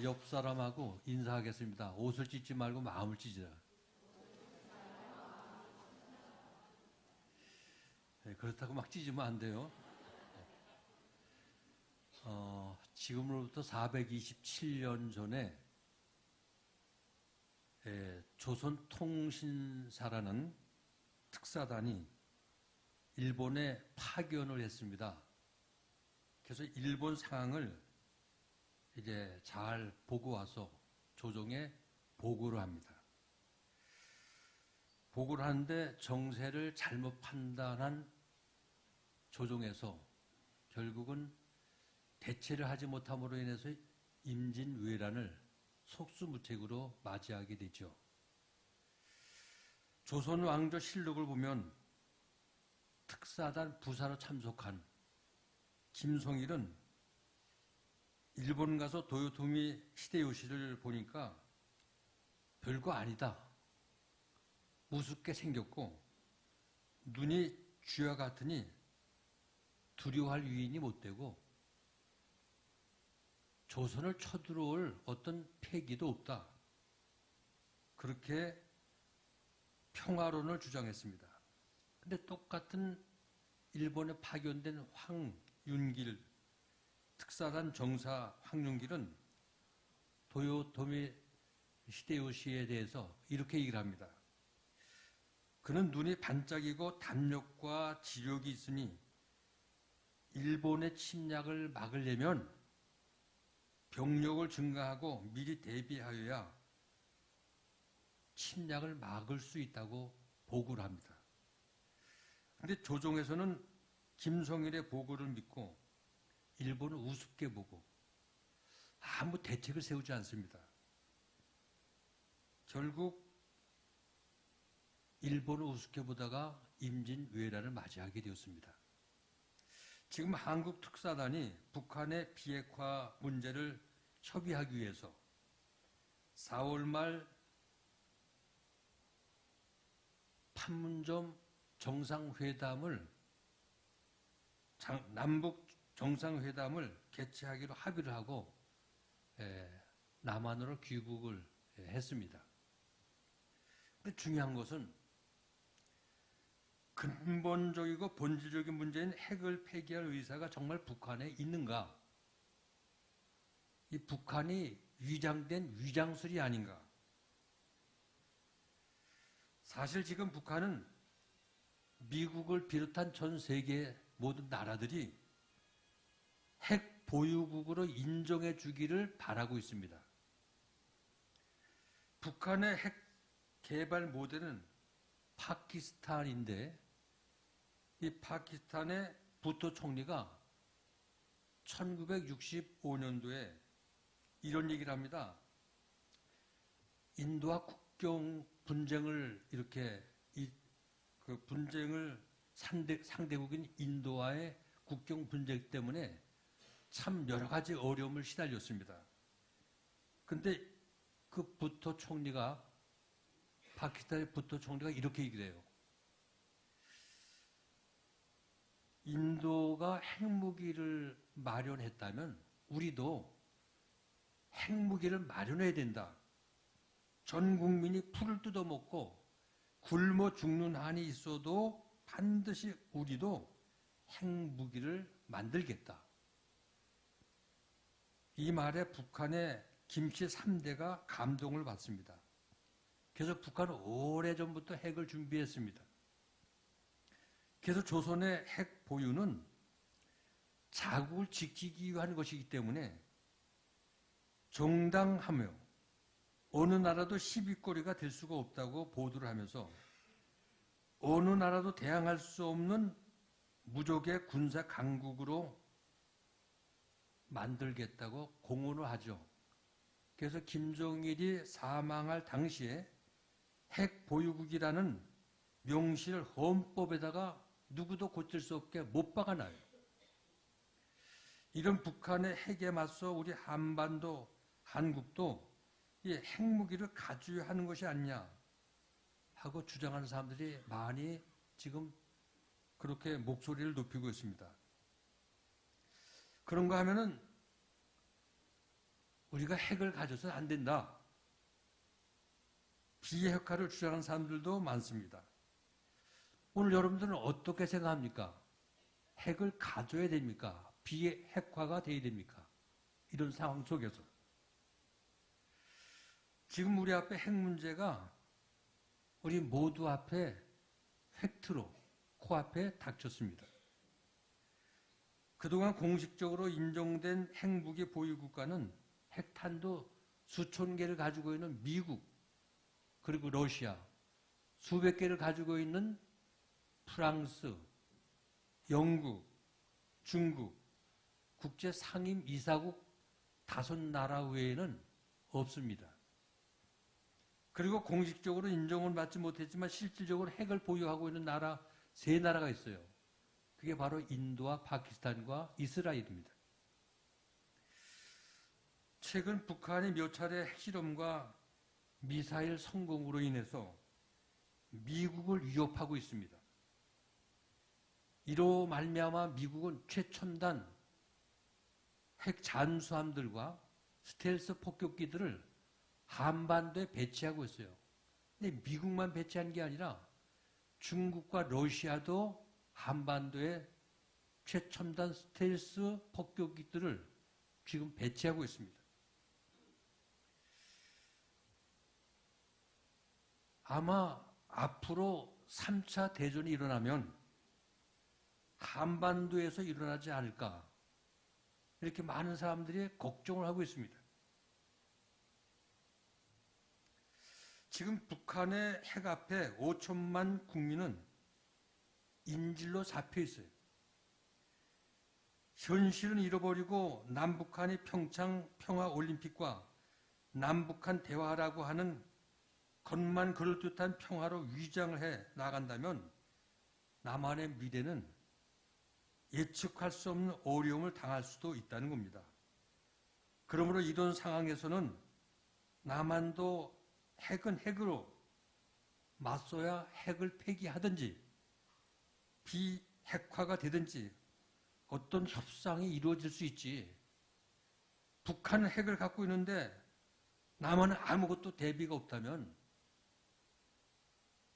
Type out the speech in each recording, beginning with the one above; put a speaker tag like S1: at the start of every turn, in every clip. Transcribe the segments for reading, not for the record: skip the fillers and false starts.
S1: 옆 사람하고 인사하겠습니다. 옷을 찢지 말고 마음을 찢으라. 네, 그렇다고 막 찢으면 안 돼요. 지금으로부터 427년 전에 조선통신사라는 특사단이 일본에 파견을 했습니다. 그래서 일본 상황을 이제 잘 보고 와서 조정에 보고를 합니다. 보고를 하는데 정세를 잘못 판단한 조정에서 결국은 대체를 하지 못함으로 인해서 임진왜란을 속수무책으로 맞이하게 되죠. 조선왕조실록을 보면 특사단 부사로 참석한 김송일은 일본 가서 도요토미 히데요시를 보니까 별거 아니다. 우습게 생겼고 눈이 쥐와 같으니 두려워할 위인이 못 되고 조선을 쳐들어올 어떤 패기도 없다. 그렇게 평화론을 주장했습니다. 근데 똑같은 일본에 파견된 황윤길, 특사단 정사 황윤길은 도요토미 히데요시에 대해서 이렇게 얘기를 합니다. 그는 눈이 반짝이고 담력과 지력이 있으니 일본의 침략을 막으려면 병력을 증가하고 미리 대비하여야 침략을 막을 수 있다고 보고를 합니다. 그런데 조정에서는 김성일의 보고를 믿고 일본을 우습게 보고 아무 대책을 세우지 않습니다. 결국 일본을 우습게 보다가 임진왜란을 맞이하게 되었습니다. 지금 한국 특사단이 북한의 비핵화 문제를 협의하기 위해서 4월 말 판문점 정상회담을 남북 정상회담을 개최하기로 합의를 하고 남한으로 귀국을 했습니다. 근데 중요한 것은 근본적이고 본질적인 문제인 핵을 폐기할 의사가 정말 북한에 있는가? 이 북한이 위장된 위장술이 아닌가? 사실 지금 북한은 미국을 비롯한 전 세계 모든 나라들이 핵 보유국으로 인정해 주기를 바라고 있습니다. 북한의 핵 개발 모델은 파키스탄인데 이 파키스탄의 부토 총리가 1965년도에 이런 얘기를 합니다. 인도와 국경 분쟁을 이렇게 그 분쟁을 상대국인 인도와의 국경 분쟁 때문에 참 여러 가지 어려움을 시달렸습니다. 근데 그 부토 총리가 파키스탄의 부토 총리가 이렇게 얘기를 해요. 인도가 핵무기를 마련했다면 우리도 핵무기를 마련해야 된다. 전 국민이 풀을 뜯어먹고 굶어 죽는 한이 있어도 반드시 우리도 핵무기를 만들겠다. 이 말에 북한의 김씨 3대가 감동을 받습니다. 그래서 북한은 오래전부터 핵을 준비했습니다. 그래서 조선의 핵 보유는 자국을 지키기 위한 것이기 때문에 정당하며 어느 나라도 시비거리가 될 수가 없다고 보도를 하면서 어느 나라도 대항할 수 없는 무적의 군사 강국으로 만들겠다고 공언을 하죠. 그래서 김정일이 사망할 당시에 핵 보유국이라는 명시를 헌법에다가 누구도 고칠 수 없게 못 박아놔요. 이런 북한의 핵에 맞서 우리 한반도, 한국도 이 핵무기를 가져야 하는 것이 아니냐 하고 주장하는 사람들이 많이 지금 그렇게 목소리를 높이고 있습니다. 그런가 하면은 우리가 핵을 가져서는 안 된다. 비핵화를 주장하는 사람들도 많습니다. 오늘 여러분들은 어떻게 생각합니까? 핵을 가져야 됩니까? 비핵화가 돼야 됩니까? 이런 상황 속에서. 지금 우리 앞에 핵 문제가 우리 모두 앞에 팩트로 코앞에 닥쳤습니다. 그동안 공식적으로 인정된 핵무기 보유 국가는 핵탄도 수천 개를 가지고 있는 미국, 그리고 러시아, 수백 개를 가지고 있는 프랑스, 영국, 중국, 국제 상임 이사국 5나라 외에는 없습니다. 그리고 공식적으로 인정을 받지 못했지만 실질적으로 핵을 보유하고 있는 나라 3나라가 있어요. 그게 바로 인도와 파키스탄과 이스라엘입니다. 최근 북한이 몇 차례 핵실험과 미사일 성공으로 인해서 미국을 위협하고 있습니다. 이로 말미암아 미국은 최첨단 핵 잠수함들과 스텔스 폭격기들을 한반도에 배치하고 있어요. 근데 미국만 배치한 게 아니라 중국과 러시아도 한반도에 최첨단 스텔스 폭격기들을 지금 배치하고 있습니다. 아마 앞으로 3차 대전이 일어나면 한반도에서 일어나지 않을까, 이렇게 많은 사람들이 걱정을 하고 있습니다. 지금 북한의 핵 앞에 5천만 국민은 인질로 잡혀 있어요. 현실은 잃어버리고 남북한이 평창 평화올림픽과 남북한 대화라고 하는 겉만 그럴듯한 평화로 위장을 해 나간다면 남한의 미래는 예측할 수 없는 어려움을 당할 수도 있다는 겁니다. 그러므로 이런 상황에서는 남한도 핵은 핵으로 맞서야 핵을 폐기하든지 비핵화가 되든지 어떤 협상이 이루어질 수 있지. 북한은 핵을 갖고 있는데 남한은 아무것도 대비가 없다면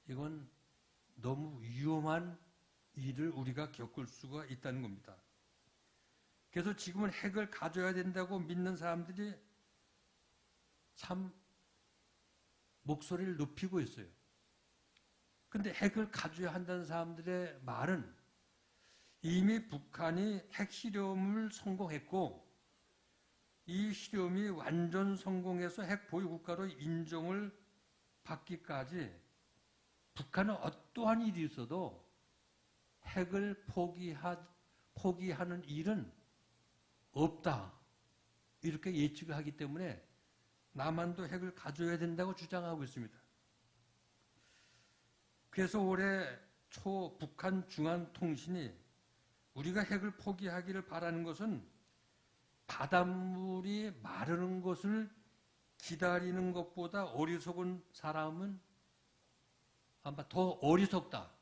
S1: 이건 너무 위험한 일을 우리가 겪을 수가 있다는 겁니다. 그래서 지금은 핵을 가져야 된다고 믿는 사람들이 참 목소리를 높이고 있어요. 근데 핵을 가져야 한다는 사람들의 말은 이미 북한이 핵실험을 성공했고 이 실험이 완전 성공해서 핵 보유 국가로 인정을 받기까지 북한은 어떠한 일이 있어도 핵을 포기하는 일은 없다. 이렇게 예측을 하기 때문에 남한도 핵을 가져야 된다고 주장하고 있습니다. 그래서 올해 초 북한 중앙통신이 우리가 핵을 포기하기를 바라는 것은 바닷물이 마르는 것을 기다리는 것보다 어리석은 사람은 아마 더 어리석다.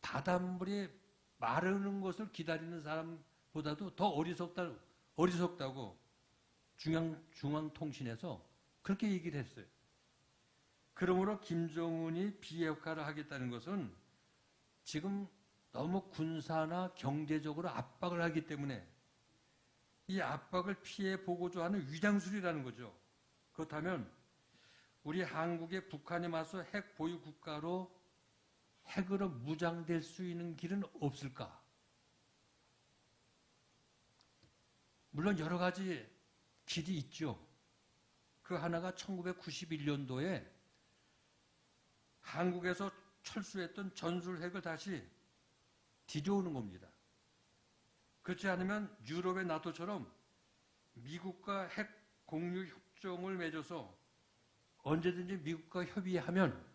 S1: 바닷물이 마르는 것을 기다리는 사람보다도 더 어리석다고 중앙통신에서 그렇게 얘기를 했어요. 그러므로 김정은이 비핵화를 하겠다는 것은 지금 너무 군사나 경제적으로 압박을 하기 때문에 이 압박을 피해 보고자 하는 위장술이라는 거죠. 그렇다면 우리 한국의 북한에 맞서 핵 보유 국가로 핵으로 무장될 수 있는 길은 없을까? 물론 여러 가지 길이 있죠. 그 하나가 1991년도에 한국에서 철수했던 전술핵을 다시 뒤져오는 겁니다. 그렇지 않으면 유럽의 나토처럼 미국과 핵 공유 협정을 맺어서 언제든지 미국과 협의하면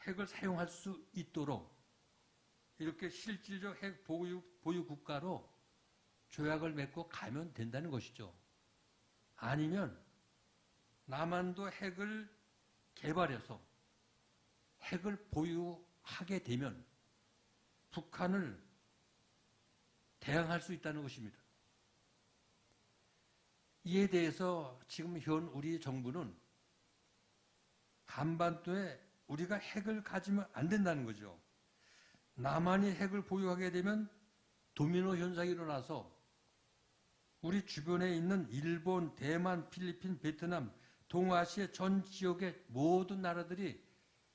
S1: 핵을 사용할 수 있도록 이렇게 실질적 핵 보유 국가로 조약을 맺고 가면 된다는 것이죠. 아니면 남한도 핵을 개발해서 핵을 보유하게 되면 북한을 대항할 수 있다는 것입니다. 이에 대해서 지금 현 우리 정부는 한반도에 우리가 핵을 가지면 안 된다는 거죠. 남한이 핵을 보유하게 되면 도미노 현상이 일어나서 우리 주변에 있는 일본, 대만, 필리핀, 베트남, 동아시아 전 지역의 모든 나라들이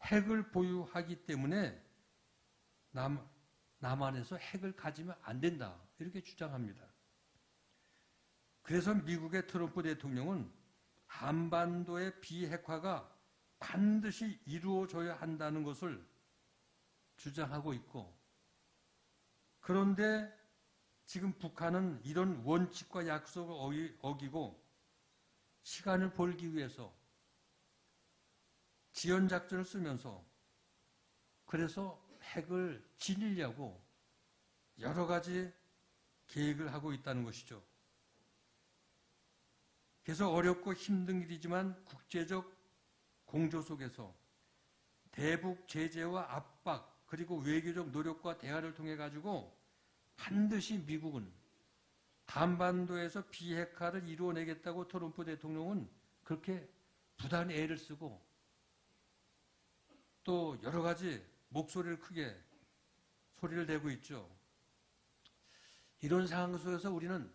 S1: 핵을 보유하기 때문에 남한에서 핵을 가지면 안 된다. 이렇게 주장합니다. 그래서 미국의 트럼프 대통령은 한반도의 비핵화가 반드시 이루어져야 한다는 것을 주장하고 있고, 그런데 지금 북한은 이런 원칙과 약속을 어기고 시간을 벌기 위해서 지연작전을 쓰면서 그래서 핵을 지니려고 여러 가지 계획을 하고 있다는 것이죠. 그래서 어렵고 힘든 일이지만 국제적 공조 속에서 대북 제재와 압박 그리고 외교적 노력과 대화를 통해 가지고 반드시 미국은 한반도에서 비핵화를 이루어내겠다고 트럼프 대통령은 그렇게 부단 애를 쓰고 또 여러 가지 목소리를 크게 소리를 내고 있죠. 이런 상황 속에서 우리는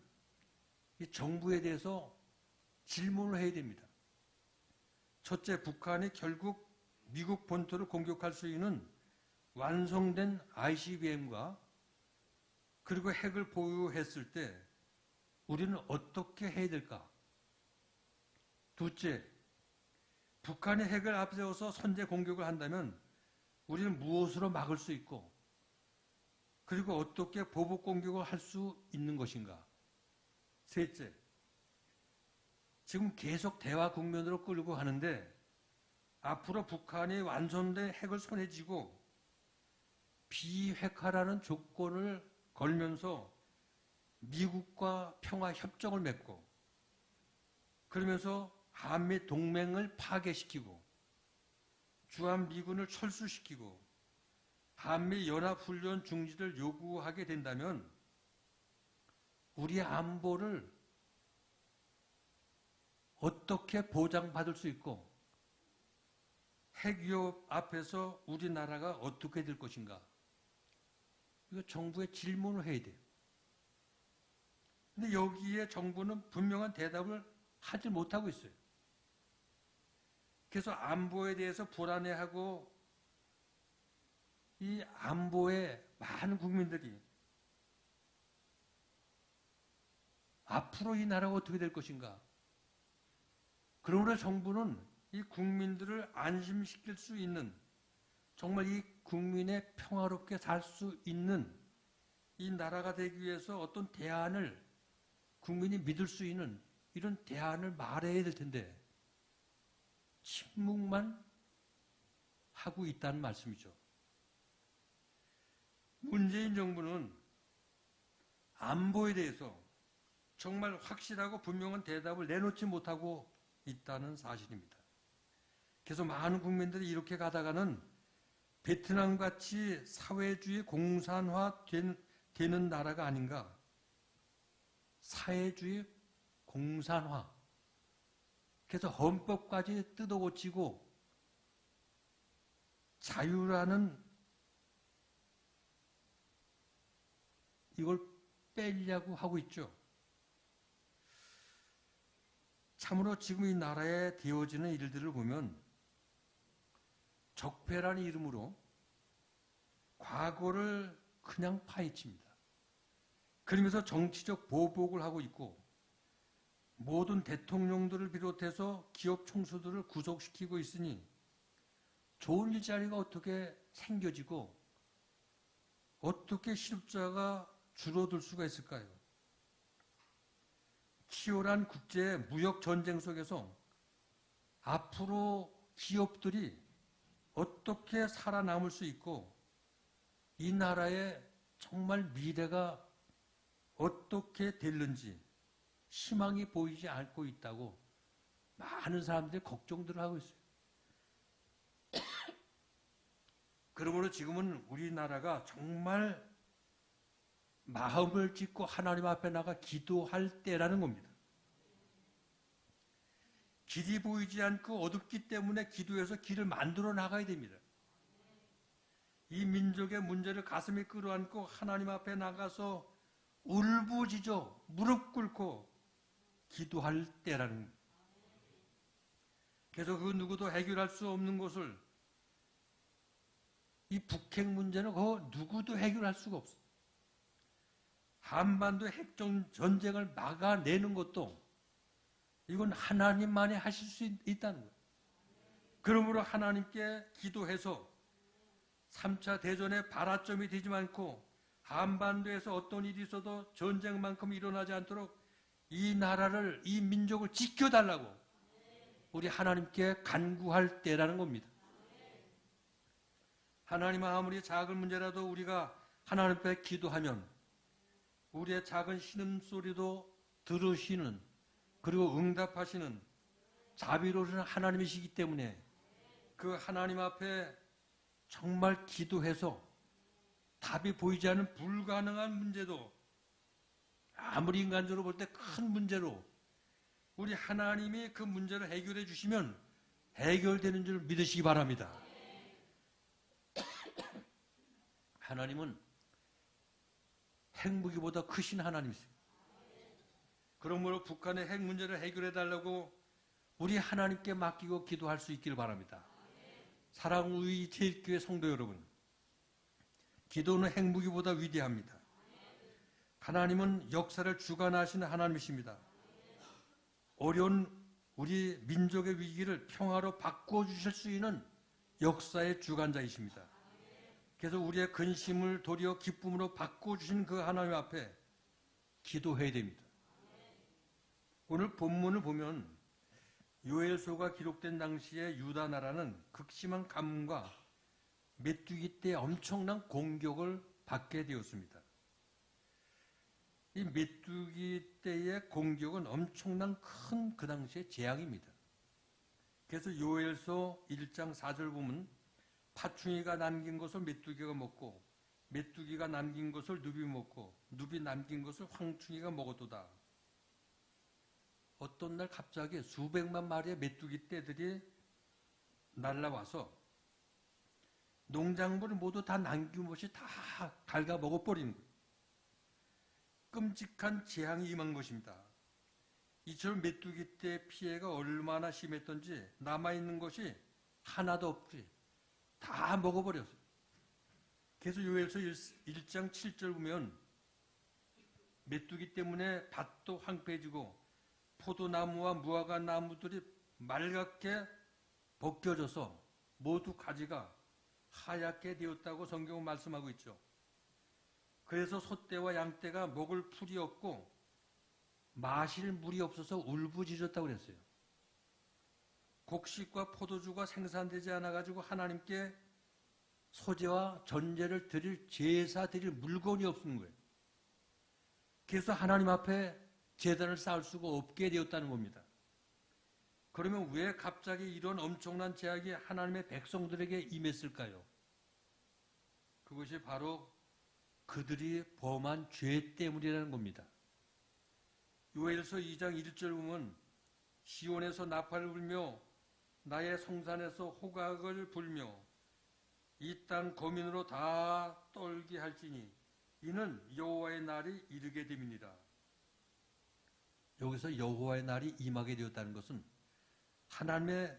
S1: 이 정부에 대해서 질문을 해야 됩니다. 첫째, 북한이 결국 미국 본토를 공격할 수 있는 완성된 ICBM과 그리고 핵을 보유했을 때 우리는 어떻게 해야 될까? 둘째, 북한이 핵을 앞세워서 선제 공격을 한다면 우리는 무엇으로 막을 수 있고 그리고 어떻게 보복 공격을 할 수 있는 것인가? 셋째, 지금 계속 대화 국면으로 끌고 가는데 앞으로 북한이 완성된 핵을 손에 쥐고 비핵화라는 조건을 걸면서 미국과 평화 협정을 맺고 그러면서 한미 동맹을 파괴시키고 주한미군을 철수시키고 한미 연합훈련 중지를 요구하게 된다면 우리 안보를 어떻게 보장받을 수 있고 핵위협 앞에서 우리나라가 어떻게 될 것인가? 이거 정부에 질문을 해야 돼요. 근데 여기에 정부는 분명한 대답을 하지 못하고 있어요. 그래서 안보에 대해서 불안해하고 이 안보에 많은 국민들이 앞으로 이 나라가 어떻게 될 것인가? 그러므로 정부는 이 국민들을 안심시킬 수 있는 정말 이 국민의 평화롭게 살 수 있는 이 나라가 되기 위해서 어떤 대안을 국민이 믿을 수 있는 이런 대안을 말해야 될 텐데 침묵만 하고 있다는 말씀이죠. 문재인 정부는 안보에 대해서 정말 확실하고 분명한 대답을 내놓지 못하고 있다는 사실입니다. 그래서 많은 국민들이 이렇게 가다가는 베트남같이 사회주의 공산화 되는 나라가 아닌가. 사회주의 공산화. 그래서 헌법까지 뜯어고치고 자유라는 이걸 빼려고 하고 있죠. 참으로 지금 이 나라에 되어지는 일들을 보면 적폐라는 이름으로 과거를 그냥 파헤칩니다. 그러면서 정치적 보복을 하고 있고 모든 대통령들을 비롯해서 기업 총수들을 구속시키고 있으니 좋은 일자리가 어떻게 생겨지고 어떻게 실업자가 줄어들 수가 있을까요? 치열한 국제 무역 전쟁 속에서 앞으로 기업들이 어떻게 살아남을 수 있고 이 나라의 정말 미래가 어떻게 될는지 희망이 보이지 않고 있다고 많은 사람들이 걱정들을 하고 있어요. 그러므로 지금은 우리나라가 정말 마음을 찢고 하나님 앞에 나가 기도할 때라는 겁니다. 길이 보이지 않고 어둡기 때문에 기도해서 길을 만들어 나가야 됩니다. 이 민족의 문제를 가슴에 끌어안고 하나님 앞에 나가서 울부짖어 무릎 꿇고 기도할 때라는 겁니다. 그래서 그 누구도 해결할 수 없는 것을, 이 북핵 문제는 그 누구도 해결할 수가 없어요. 한반도 핵전쟁을 막아내는 것도 이건 하나님만이 하실 수 있다는 거예요. 그러므로 하나님께 기도해서 3차 대전의 발화점이 되지 않고 한반도에서 어떤 일이 있어도 전쟁만큼 일어나지 않도록 이 나라를, 이 민족을 지켜달라고 우리 하나님께 간구할 때라는 겁니다. 하나님은 아무리 작은 문제라도 우리가 하나님 앞에 기도하면 우리의 작은 신음소리도 들으시는, 그리고 응답하시는 자비로우신 하나님이시기 때문에 그 하나님 앞에 정말 기도해서 답이 보이지 않는 불가능한 문제도, 아무리 인간적으로 볼 때 큰 문제로 우리 하나님이 그 문제를 해결해 주시면 해결되는 줄 믿으시기 바랍니다. 하나님은 핵무기보다 크신 하나님이세요. 그러므로 북한의 핵 문제를 해결해 달라고 우리 하나님께 맡기고 기도할 수 있기를 바랍니다. 사랑의 제일교회 성도 여러분, 기도는 핵무기보다 위대합니다. 하나님은 역사를 주관하시는 하나님이십니다. 어려운 우리 민족의 위기를 평화로 바꿔주실 수 있는 역사의 주관자이십니다. 그래서 우리의 근심을 도리어 기쁨으로 바꿔주신 그 하나님 앞에 기도해야 됩니다. 오늘 본문을 보면 요엘서가 기록된 당시에 유다 나라는 극심한 가뭄과 메뚜기 때 엄청난 공격을 받게 되었습니다. 이 메뚜기 때의 공격은 엄청난 큰 그 당시의 재앙입니다. 그래서 요엘서 1장 4절 보면 파충이가 남긴 것을 메뚜기가 먹고 메뚜기가 남긴 것을 눕이 먹고 눕이 남긴 것을 황충이가 먹었도다. 어떤 날 갑자기 수백만 마리의 메뚜기 떼들이 날라와서 농작물을 모두 다 남김없이 다 갉아 먹어버리는 거예요. 끔찍한 재앙이 임한 것입니다. 이처럼 메뚜기 떼 피해가 얼마나 심했던지 남아있는 것이 하나도 없지. 다 먹어버렸어요. 그래서 요엘서 1장 7절 보면 메뚜기 때문에 밭도 황폐해지고 포도나무와 무화과 나무들이 말갛게 벗겨져서 모두 가지가 하얗게 되었다고 성경은 말씀하고 있죠. 그래서 소떼와 양떼가 먹을 풀이 없고 마실 물이 없어서 울부짖었다고 그랬어요. 곡식과 포도주가 생산되지 않아가지고 하나님께 소제와 전제를 드릴, 제사 드릴 물건이 없는 거예요. 그래서 하나님 앞에 제단을 쌓을 수가 없게 되었다는 겁니다. 그러면 왜 갑자기 이런 엄청난 재앙이 하나님의 백성들에게 임했을까요? 그것이 바로 그들이 범한 죄 때문이라는 겁니다. 요엘서 2장 1절 보면 시온에서 나팔을 불며 나의 성산에서 호각을 불며 이 땅 거민으로 다 떨게 할지니 이는 여호와의 날이 이르게 됨이니라. 여기서 여호와의 날이 임하게 되었다는 것은 하나님의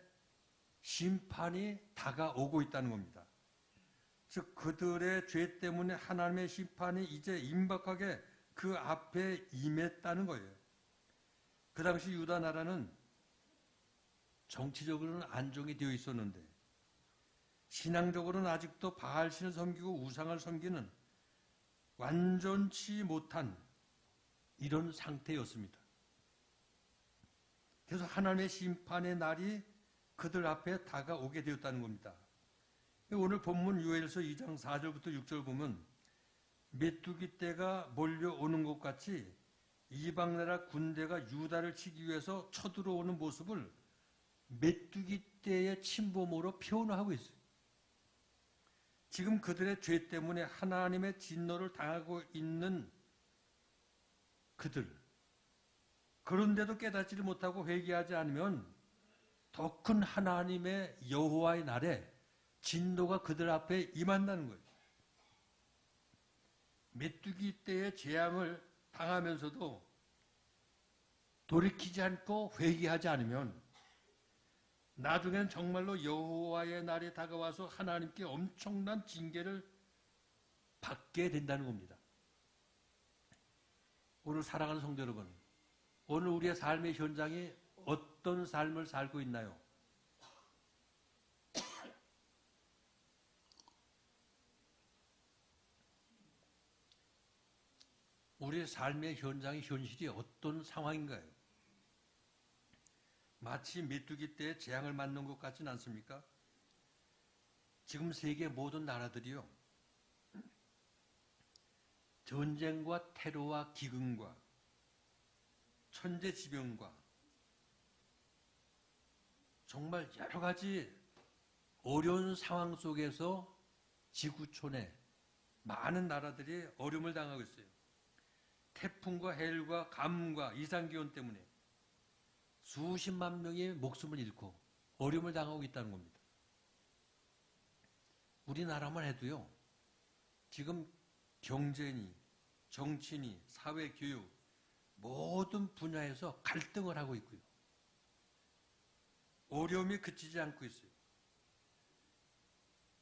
S1: 심판이 다가오고 있다는 겁니다. 즉 그들의 죄 때문에 하나님의 심판이 이제 임박하게 그 앞에 임했다는 거예요. 그 당시 유다 나라는 정치적으로는 안정이 되어 있었는데 신앙적으로는 아직도 바알신을 섬기고 우상을 섬기는 완전치 못한 이런 상태였습니다. 그래서 하나님의 심판의 날이 그들 앞에 다가오게 되었다는 겁니다. 오늘 본문 요엘서 2장 4절부터 6절 보면 메뚜기 떼가 몰려오는 것 같이 이방 나라 군대가 유다를 치기 위해서 쳐들어오는 모습을 메뚜기 떼의 침범으로 표현하고 있어요. 지금 그들의 죄 때문에 하나님의 진노를 당하고 있는 그들, 그런데도 깨닫지를 못하고 회개하지 않으면 더 큰 하나님의 여호와의 날에 진노가 그들 앞에 임한다는 거예요. 메뚜기 때의 재앙을 당하면서도 돌이키지 않고 회개하지 않으면 나중에는 정말로 여호와의 날이 다가와서 하나님께 엄청난 징계를 받게 된다는 겁니다. 오늘 사랑하는 성도 여러분, 오늘 우리의 삶의 현장이 어떤 삶을 살고 있나요? 우리의 삶의 현장의 현실이 어떤 상황인가요? 마치 메뚜기 때 재앙을 맞는 것 같지는 않습니까? 지금 세계 모든 나라들이요, 전쟁과 테러와 기근과 천재지변과 정말 여러 가지 어려운 상황 속에서 지구촌에 많은 나라들이 어려움을 당하고 있어요. 태풍과 해일과 가뭄과 이상기온 때문에 수십만 명의 목숨을 잃고 어려움을 당하고 있다는 겁니다. 우리나라만 해도요, 지금 경제니, 정치니, 사회, 교육 모든 분야에서 갈등을 하고 있고요. 어려움이 그치지 않고 있어요.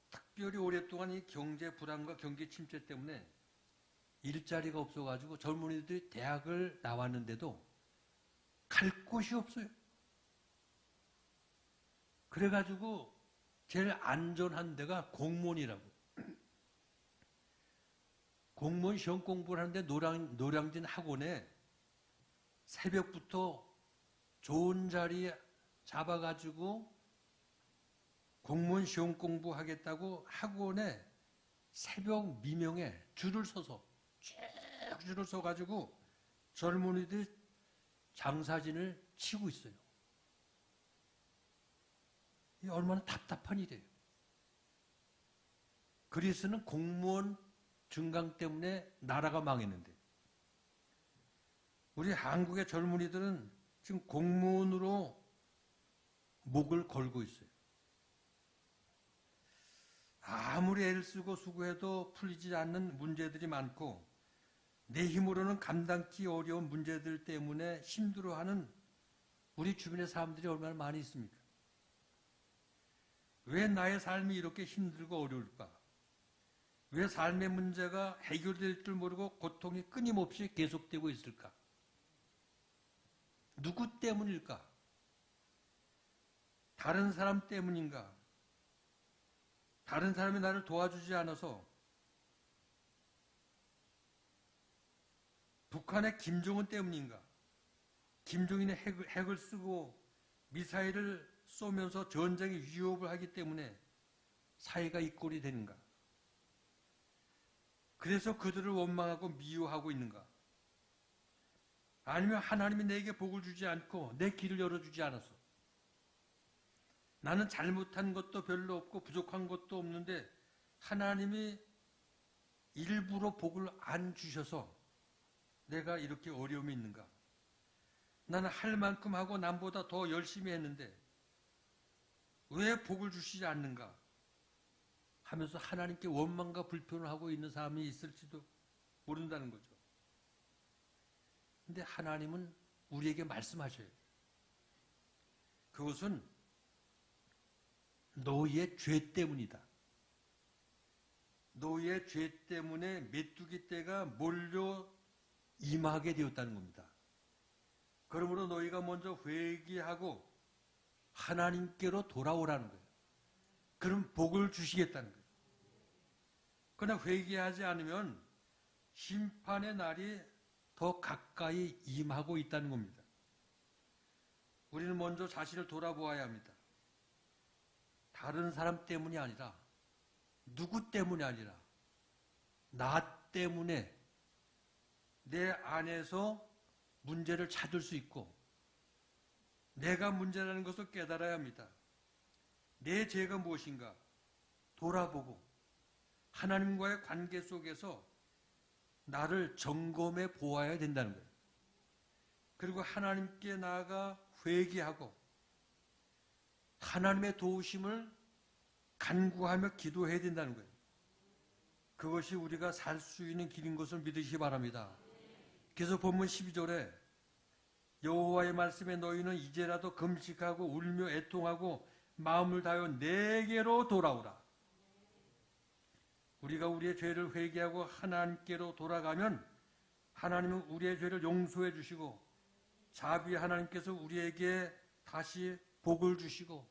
S1: 특별히 오랫동안 이 경제 불안과 경기 침체 때문에 일자리가 없어가지고 젊은이들이 대학을 나왔는데도 갈 곳이 없어요. 그래가지고 제일 안전한 데가 공무원이라고. 공무원 시험 공부를 하는데 노량진 학원에 새벽부터 좋은 자리 잡아가지고 공무원 시험 공부하겠다고 학원에 새벽 미명에 줄을 서서 쭉 줄을 서가지고 젊은이들 장사진을 치고 있어요. 이게 얼마나 답답한 일이에요. 그리스는 공무원 증강 때문에 나라가 망했는데 우리 한국의 젊은이들은 지금 공무원으로 목을 걸고 있어요. 아무리 애를 쓰고 수고해도 풀리지 않는 문제들이 많고 내 힘으로는 감당하기 어려운 문제들 때문에 힘들어하는 우리 주변의 사람들이 얼마나 많이 있습니까? 왜 나의 삶이 이렇게 힘들고 어려울까? 왜 삶의 문제가 해결될 줄 모르고 고통이 끊임없이 계속되고 있을까? 누구 때문일까? 다른 사람 때문인가? 다른 사람이 나를 도와주지 않아서 북한의 김정은 때문인가? 김정은이 핵을 쓰고 미사일을 쏘면서 전쟁의 위협을 하기 때문에 사회가 이 꼴이 되는가? 그래서 그들을 원망하고 미워하고 있는가? 아니면 하나님이 내게 복을 주지 않고 내 길을 열어주지 않아서 나는 잘못한 것도 별로 없고 부족한 것도 없는데 하나님이 일부러 복을 안 주셔서 내가 이렇게 어려움이 있는가? 나는 할 만큼 하고 남보다 더 열심히 했는데 왜 복을 주시지 않는가? 하면서 하나님께 원망과 불평을 하고 있는 사람이 있을지도 모른다는 거죠. 근데 하나님은 우리에게 말씀하셔요. 그것은 너희의 죄 때문이다. 너희의 죄 때문에 메뚜기 떼가 몰려 임하게 되었다는 겁니다. 그러므로 너희가 먼저 회개하고 하나님께로 돌아오라는 거예요. 그럼 복을 주시겠다는 거예요. 그러나 회개하지 않으면 심판의 날이 더 가까이 임하고 있다는 겁니다. 우리는 먼저 자신을 돌아보아야 합니다. 다른 사람 때문이 아니라 누구 때문이 아니라 나 때문에 내 안에서 문제를 찾을 수 있고 내가 문제라는 것을 깨달아야 합니다. 내 죄가 무엇인가 돌아보고 하나님과의 관계 속에서 나를 점검해 보아야 된다는 거예요. 그리고 하나님께 나아가 회개하고 하나님의 도우심을 간구하며 기도해야 된다는 거예요. 그것이 우리가 살 수 있는 길인 것을 믿으시기 바랍니다. 그래서 본문 12절에 여호와의 말씀에 너희는 이제라도 금식하고 울며 애통하고 마음을 다하여 내게로 돌아오라. 우리가 우리의 죄를 회개하고 하나님께로 돌아가면 하나님은 우리의 죄를 용서해 주시고 자비의 하나님께서 우리에게 다시 복을 주시고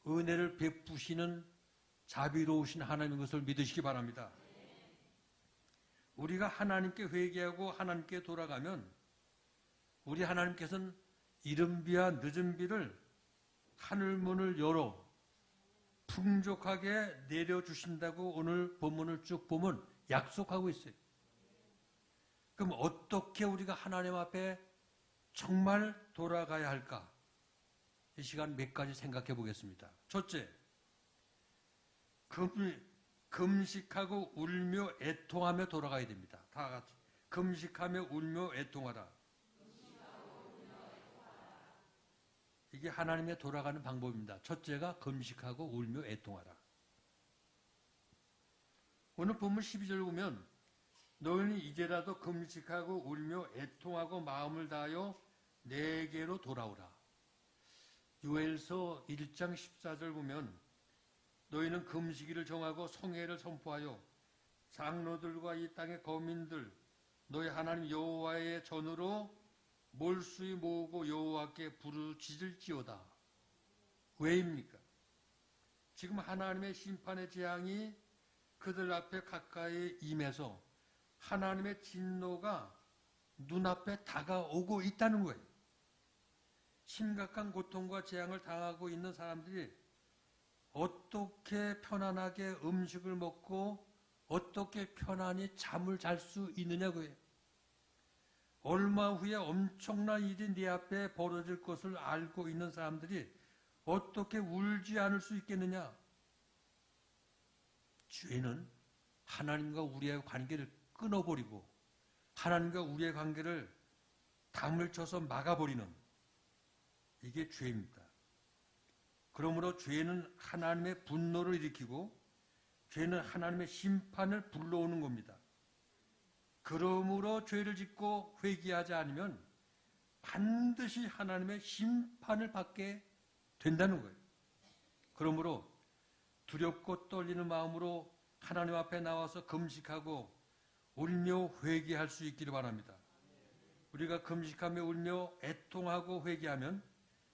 S1: 은혜를 베푸시는 자비로우신 하나님인 것을 믿으시기 바랍니다. 우리가 하나님께 회개하고 하나님께 돌아가면 우리 하나님께서는 이른 비와 늦은 비를 하늘문을 열어 풍족하게 내려주신다고 오늘 본문을 쭉 보면 약속하고 있어요. 그럼 어떻게 우리가 하나님 앞에 정말 돌아가야 할까? 이 시간 몇 가지 생각해 보겠습니다. 첫째, 금식하고 울며 애통하며 돌아가야 됩니다. 다 같이 금식하며 울며 애통하라. 이게 하나님의 돌아가는 방법입니다. 첫째가 금식하고 울며 애통하라. 오늘 본문 12절 보면 너희는 이제라도 금식하고 울며 애통하고 마음을 다하여 내게로 돌아오라. 요엘서 1장 14절 보면 너희는 금식일을 정하고 성회를 선포하여 장로들과 이 땅의 거민들 너희 하나님 여호와의 전으로 몰수히 모으고 여호와께 부르짖을지어다. 왜입니까? 지금 하나님의 심판의 재앙이 그들 앞에 가까이 임해서 하나님의 진노가 눈앞에 다가오고 있다는 거예요. 심각한 고통과 재앙을 당하고 있는 사람들이 어떻게 편안하게 음식을 먹고 어떻게 편안히 잠을 잘 수 있느냐고요. 얼마 후에 엄청난 일이 네 앞에 벌어질 것을 알고 있는 사람들이 어떻게 울지 않을 수 있겠느냐? 죄는 하나님과 우리의 관계를 끊어버리고 하나님과 우리의 관계를 담을 쳐서 막아버리는 이게 죄입니다. 그러므로 죄는 하나님의 분노를 일으키고 죄는 하나님의 심판을 불러오는 겁니다. 그러므로 죄를 짓고 회개하지 않으면 반드시 하나님의 심판을 받게 된다는 거예요. 그러므로 두렵고 떨리는 마음으로 하나님 앞에 나와서 금식하고 울며 회개할 수 있기를 바랍니다. 우리가 금식하며 울며 애통하고 회개하면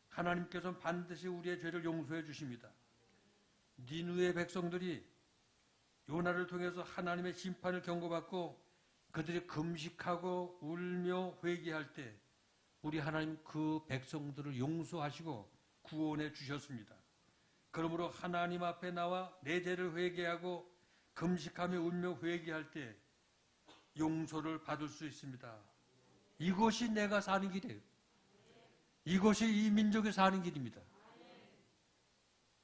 S1: 하나님께서는 반드시 우리의 죄를 용서해 주십니다. 니느웨 백성들이 요나를 통해서 하나님의 심판을 경고받고 그들이 금식하고 울며 회개할 때 우리 하나님 그 백성들을 용서하시고 구원해 주셨습니다. 그러므로 하나님 앞에 나와 내 죄를 회개하고 금식하며 울며 회개할 때 용서를 받을 수 있습니다. 이것이 내가 사는 길이에요. 이것이 이 민족이 사는 길입니다.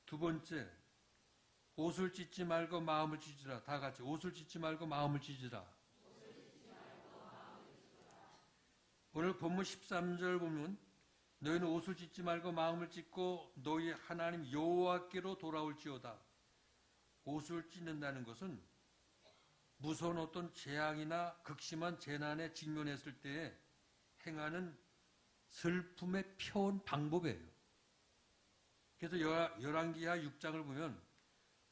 S1: 두 번째, 옷을 찢지 말고 마음을 찢으라. 다 같이 옷을 찢지 말고 마음을 찢으라. 오늘 본문 13절 보면 너희는 옷을 찢지 말고 마음을 찢고 너희 하나님 여호와께로 돌아올지어다. 옷을 찢는다는 것은 무서운 어떤 재앙이나 극심한 재난에 직면했을 때에 행하는 슬픔의 표현 방법이에요. 그래서 열왕기하 6장을 보면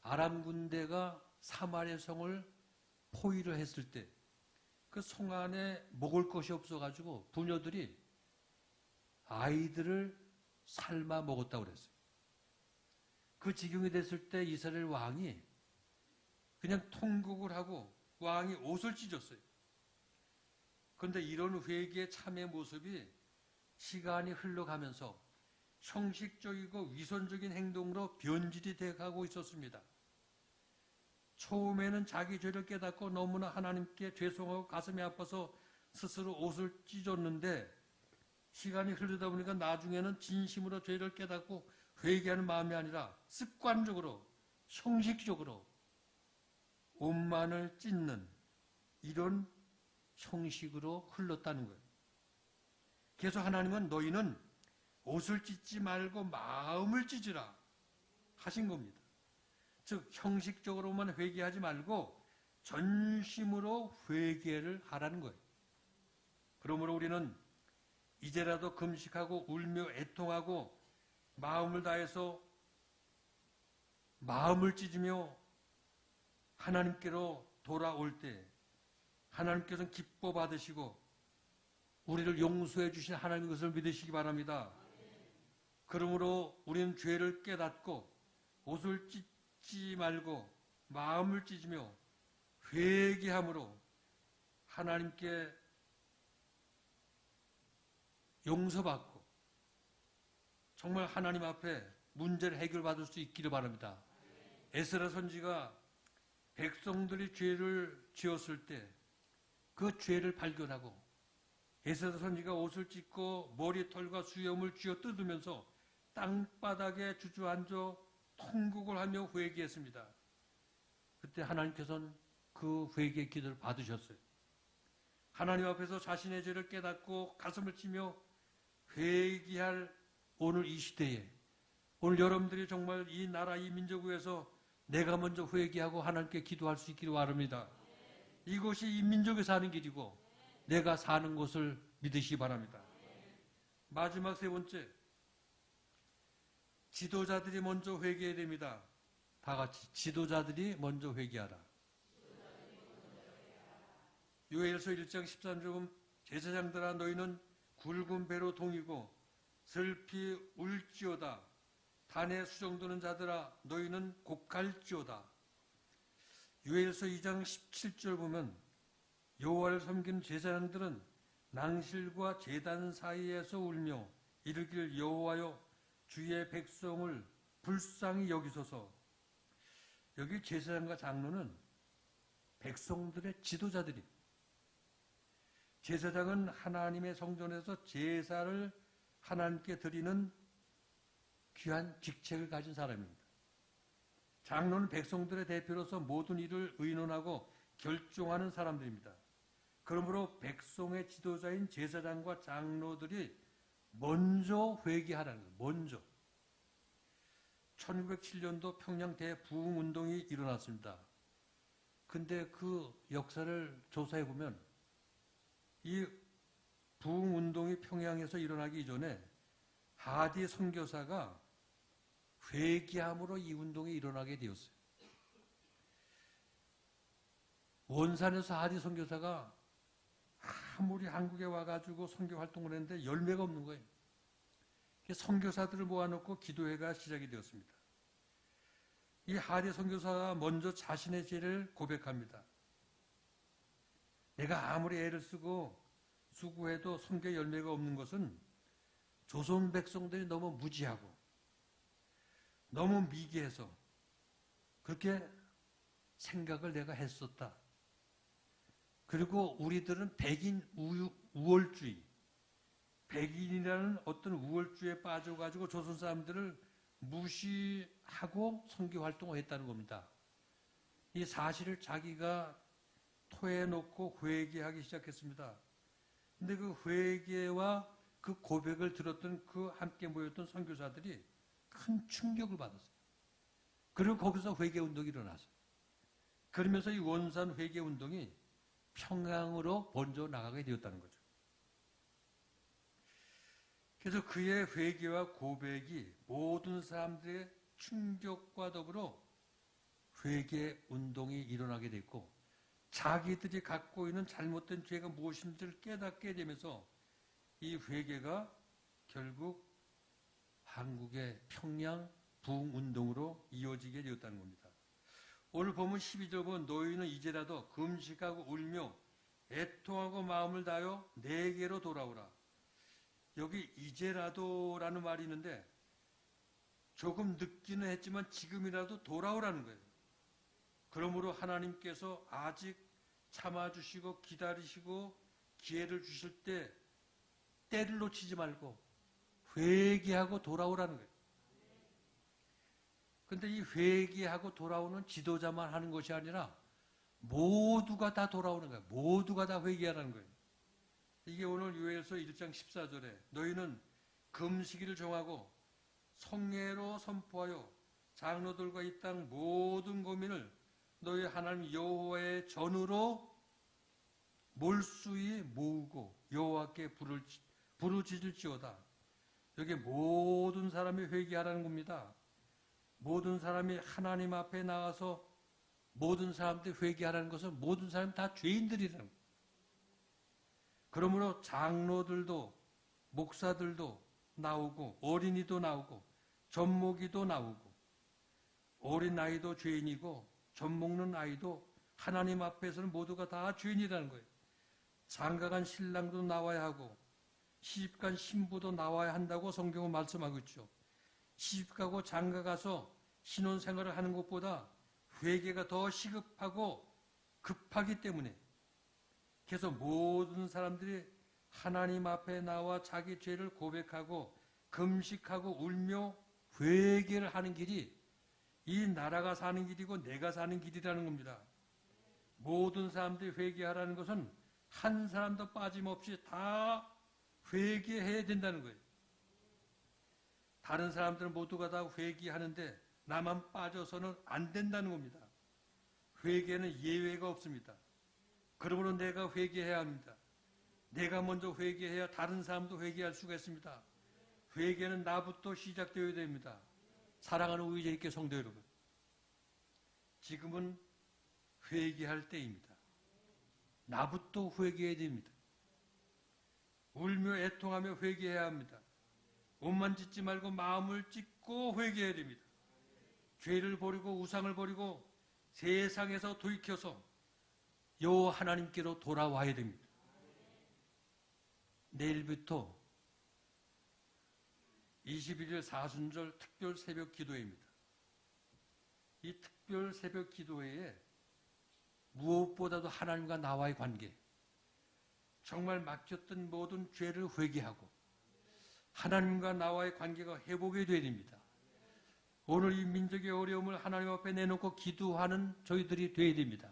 S1: 아람 군대가 사마리아 성을 포위를 했을 때 그 성 안에 먹을 것이 없어가지고 부녀들이 아이들을 삶아 먹었다고 그랬어요. 그 지경이 됐을 때 이스라엘 왕이 그냥 통곡을 하고 왕이 옷을 찢었어요. 그런데 이런 회개의 참의 모습이 시간이 흘러가면서 형식적이고 위선적인 행동으로 변질이 돼가고 있었습니다. 처음에는 자기 죄를 깨닫고 너무나 하나님께 죄송하고 가슴이 아파서 스스로 옷을 찢었는데 시간이 흐르다 보니까 나중에는 진심으로 죄를 깨닫고 회개하는 마음이 아니라 습관적으로 형식적으로 옷만을 찢는 이런 형식으로 흘렀다는 거예요. 그래서 하나님은 너희는 옷을 찢지 말고 마음을 찢으라 하신 겁니다. 즉 형식적으로만 회개하지 말고 전심으로 회개를 하라는 거예요. 그러므로 우리는 이제라도 금식하고 울며 애통하고 마음을 다해서 마음을 찢으며 하나님께로 돌아올 때 하나님께서는 기뻐 받으시고 우리를 용서해 주신 하나님 것을 믿으시기 바랍니다. 그러므로 우리는 죄를 깨닫고 옷을 찢지 말고 마음을 찢으며 회개함으로 하나님께 용서받고 정말 하나님 앞에 문제를 해결받을 수 있기를 바랍니다. 에스라 선지가 백성들이 죄를 지었을 때 그 죄를 발견하고 에스라 선지가 옷을 찢고 머리털과 수염을 쥐어 뜯으면서 땅바닥에 주저앉아 통곡을 하며 회개했습니다. 그때 하나님께서는 그 회개의 기도를 받으셨어요. 하나님 앞에서 자신의 죄를 깨닫고 가슴을 치며 회개할 오늘 이 시대에 오늘 여러분들이 정말 이 나라 이 민족 위해서 내가 먼저 회개하고 하나님께 기도할 수 있기를 바랍니다. 이것이 이 민족에 사는 길이고 내가 사는 곳을 믿으시기 바랍니다. 마지막 세 번째, 지도자들이 먼저 회개해야 됩니다. 다 같이 지도자들이 먼저 회개하라. 요엘서 1장 13절 보면 제사장들아 너희는 굵은 배로 동이고 슬피 울지어다. 단에 수정도는 자들아 너희는 곡할지어다. 요엘서 2장 17절 보면 여호와를 섬기는 제사장들은 낭실과 제단 사이에서 울며 이르기를 여호와여 주의 백성을 불쌍히 여기소서. 여기 제사장과 장로는 백성들의 지도자들이 제사장은 하나님의 성전에서 제사를 하나님께 드리는 귀한 직책을 가진 사람입니다. 장로는 백성들의 대표로서 모든 일을 의논하고 결정하는 사람들입니다. 그러므로 백성의 지도자인 제사장과 장로들이 먼저 회개하라는 거예요. 먼저. 1907년도 평양 대부흥운동이 일어났습니다. 근데 그 역사를 조사해 보면 이 부흥운동이 평양에서 일어나기 이전에 하디 선교사가 회개함으로 이 운동이 일어나게 되었어요. 원산에서 하디 선교사가 아무리 한국에 와가지고 선교 활동을 했는데 열매가 없는 거예요. 선교사들을 모아놓고 기도회가 시작이 되었습니다. 이 하디 선교사가 먼저 자신의 죄를 고백합니다. 내가 아무리 애를 쓰고 수고해도 선교 열매가 없는 것은 조선 백성들이 너무 무지하고 너무 미개해서 그렇게 생각을 내가 했었다. 그리고 우리들은 백인 우월주의, 백인이라는 어떤 우월주의에 빠져가지고 조선 사람들을 무시하고 선교 활동을 했다는 겁니다. 이 사실을 자기가 토해놓고 회개하기 시작했습니다. 근데 그 회개와 그 고백을 들었던 그 함께 모였던 선교사들이 큰 충격을 받았어요. 그리고 거기서 회개운동이 일어났어요. 그러면서 이 원산 회개운동이 평양으로 먼저 나가게 되었다는 거죠. 그래서 그의 회개와 고백이 모든 사람들의 충격과 더불어 회개운동이 일어나게 됐고 자기들이 갖고 있는 잘못된 죄가 무엇인지를 깨닫게 되면서 이 회개가 결국 한국의 평양 부흥운동으로 이어지게 되었다는 겁니다. 오늘 보면 12절 보면 너희는 이제라도 금식하고 울며 애통하고 마음을 다하여 내게로 돌아오라. 여기 이제라도라는 말이 있는데 조금 늦기는 했지만 지금이라도 돌아오라는 거예요. 그러므로 하나님께서 아직 참아주시고 기다리시고 기회를 주실 때 때를 놓치지 말고 회개하고 돌아오라는 거예요. 그런데 이 회개하고 돌아오는 지도자만 하는 것이 아니라 모두가 다 돌아오는 거예요. 모두가 다 회개하라는 거예요. 이게 오늘 요엘서 1장 14절에 너희는 금식일을 정하고 성례로 선포하여 장로들과 이 땅 모든 고민을 너희 하나님 여호와의 전으로 몰수히 모으고 여호와께 부르짖을지어다. 여기 모든 사람이 회개하라는 겁니다. 모든 사람이 하나님 앞에 나와서 모든 사람들이 회개하라는 것은 모든 사람이 다 죄인들이라는 거예요. 그러므로 장로들도 목사들도 나오고 어린이도 나오고 젖먹이도 나오고 어린 아이도 죄인이고 젖먹는 아이도 하나님 앞에서는 모두가 다 죄인이라는 거예요. 장가간 신랑도 나와야 하고 시집간 신부도 나와야 한다고 성경은 말씀하고 있죠. 시집가고 장가가서 신혼생활을 하는 것보다 회개가 더 시급하고 급하기 때문에 그래서 모든 사람들이 하나님 앞에 나와 자기 죄를 고백하고 금식하고 울며 회개를 하는 길이 이 나라가 사는 길이고 내가 사는 길이라는 겁니다. 모든 사람들이 회개하라는 것은 한 사람도 빠짐없이 다 회개해야 된다는 거예요. 다른 사람들은 모두가 다 회개하는데 나만 빠져서는 안 된다는 겁니다. 회개는 예외가 없습니다. 그러므로 내가 회개해야 합니다. 내가 먼저 회개해야 다른 사람도 회개할 수가 있습니다. 회개는 나부터 시작되어야 됩니다. 사랑하는 우리 제일교회 성도 여러분, 지금은 회개할 때입니다. 나부터 회개해야 됩니다. 울며 애통하며 회개해야 합니다. 옷만 찢지 말고 마음을 찢고 회개해야 됩니다. 죄를 버리고 우상을 버리고 세상에서 돌이켜서 여호와 하나님께로 돌아와야 됩니다. 내일부터 21일 사순절 특별 새벽 기도회입니다. 이 특별 새벽 기도회에 무엇보다도 하나님과 나와의 관계, 정말 맡겼던 모든 죄를 회개하고 하나님과 나와의 관계가 회복이 되어야 됩니다. 오늘 이 민족의 어려움을 하나님 앞에 내놓고 기도하는 저희들이 되어야 됩니다.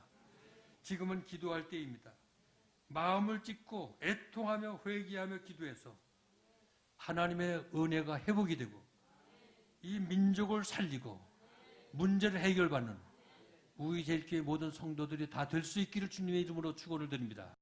S1: 지금은 기도할 때입니다. 마음을 찢고 애통하며 회개하며 기도해서 하나님의 은혜가 회복이 되고 이 민족을 살리고 문제를 해결받는 우리 제일교회 모든 성도들이 다 될 수 있기를 주님의 이름으로 축원을 드립니다.